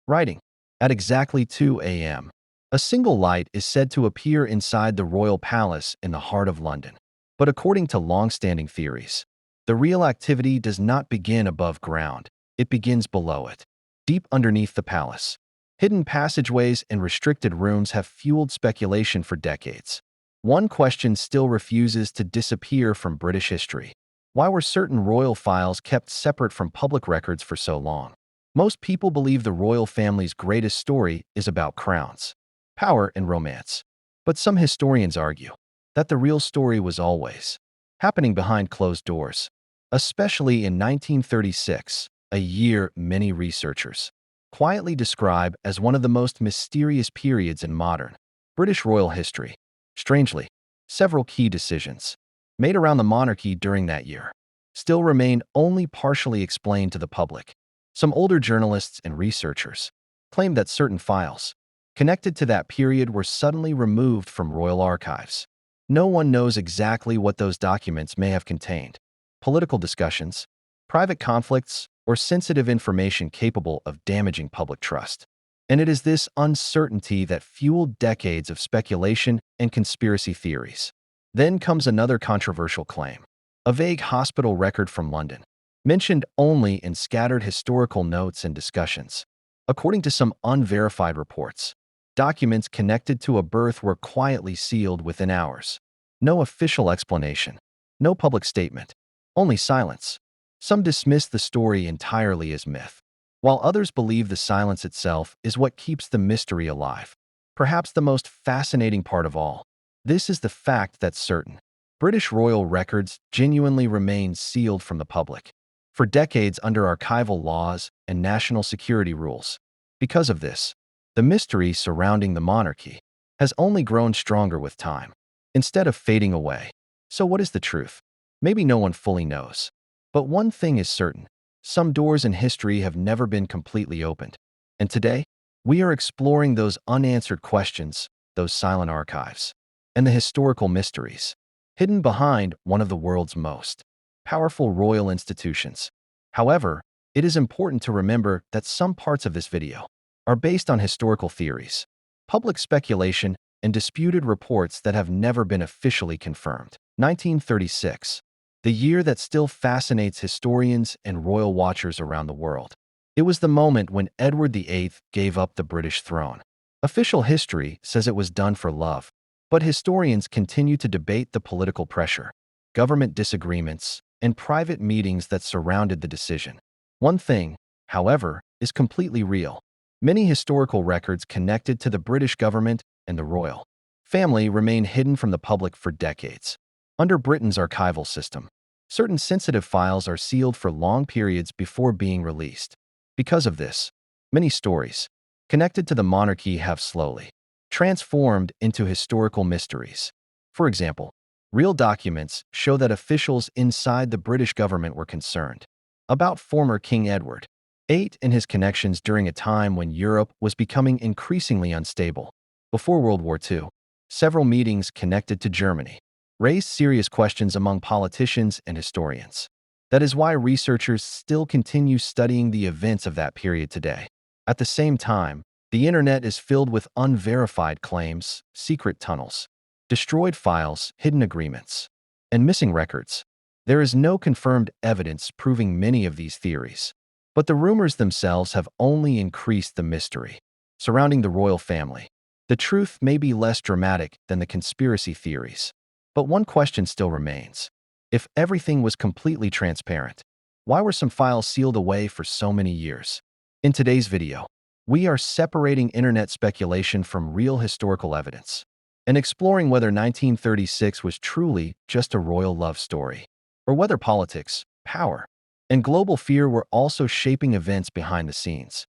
Writing. At exactly 2 a.m., a single light is said to appear inside the royal palace in the heart of London. But according to long-standing theories, the real activity does not begin above ground. It begins below it, deep underneath the palace. Hidden passageways and restricted rooms have fueled speculation for decades. One question still refuses to disappear from British history. Why were certain royal files kept separate from public records for so long? Most people believe the royal family's greatest story is about crowns, power, and romance. But some historians argue that the real story was always happening behind closed doors, especially in 1936, a year many researchers quietly describe as one of the most mysterious periods in modern British royal history. Strangely, several key decisions made around the monarchy during that year still remain only partially explained to the public. Some older journalists and researchers claim that certain files connected to that period were suddenly removed from royal archives. No one knows exactly what those documents may have contained: political discussions, private conflicts, or sensitive information capable of damaging public trust. And it is this uncertainty that fueled decades of speculation and conspiracy theories. Then comes another controversial claim: a vague hospital record from London, mentioned only in scattered historical notes and discussions. According to some unverified reports, documents connected to a birth were quietly sealed within hours. No official explanation, no public statement, only silence. Some dismiss the story entirely as myth, while others believe the silence itself is what keeps the mystery alive. Perhaps the most fascinating part of all this is the fact that certain British royal records genuinely remain sealed from the public for decades under archival laws and national security rules. Because of this, the mystery surrounding the monarchy has only grown stronger with time, instead of fading away. So what is the truth? Maybe no one fully knows. But one thing is certain: some doors in history have never been completely opened. And today, we are exploring those unanswered questions, those silent archives, and the historical mysteries hidden behind one of the world's most powerful royal institutions. However, it is important to remember that some parts of this video are based on historical theories, public speculation, and disputed reports that have never been officially confirmed. 1936, the year that still fascinates historians and royal watchers around the world. It was the moment when Edward VIII gave up the British throne. Official history says it was done for love, but historians continue to debate the political pressure, government disagreements, and private meetings that surrounded the decision. One thing, however, is completely real: many historical records connected to the British government and the royal family remain hidden from the public for decades. Under Britain's archival system, certain sensitive files are sealed for long periods before being released. Because of this, many stories connected to the monarchy have slowly transformed into historical mysteries. For example, real documents show that officials inside the British government were concerned about former King Edward VIII and his connections during a time when Europe was becoming increasingly unstable. Before World War II, several meetings connected to Germany raised serious questions among politicians and historians. That is why researchers still continue studying the events of that period today. At the same time, the internet is filled with unverified claims, secret tunnels, destroyed files, hidden agreements, and missing records. There is no confirmed evidence proving many of these theories, but the rumors themselves have only increased the mystery surrounding the royal family. The truth may be less dramatic than the conspiracy theories, but one question still remains: if everything was completely transparent, why were some files sealed away for so many years? In today's video, we are separating internet speculation from real historical evidence and exploring whether 1936 was truly just a royal love story, or whether politics, power, and global fear were also shaping events behind the scenes.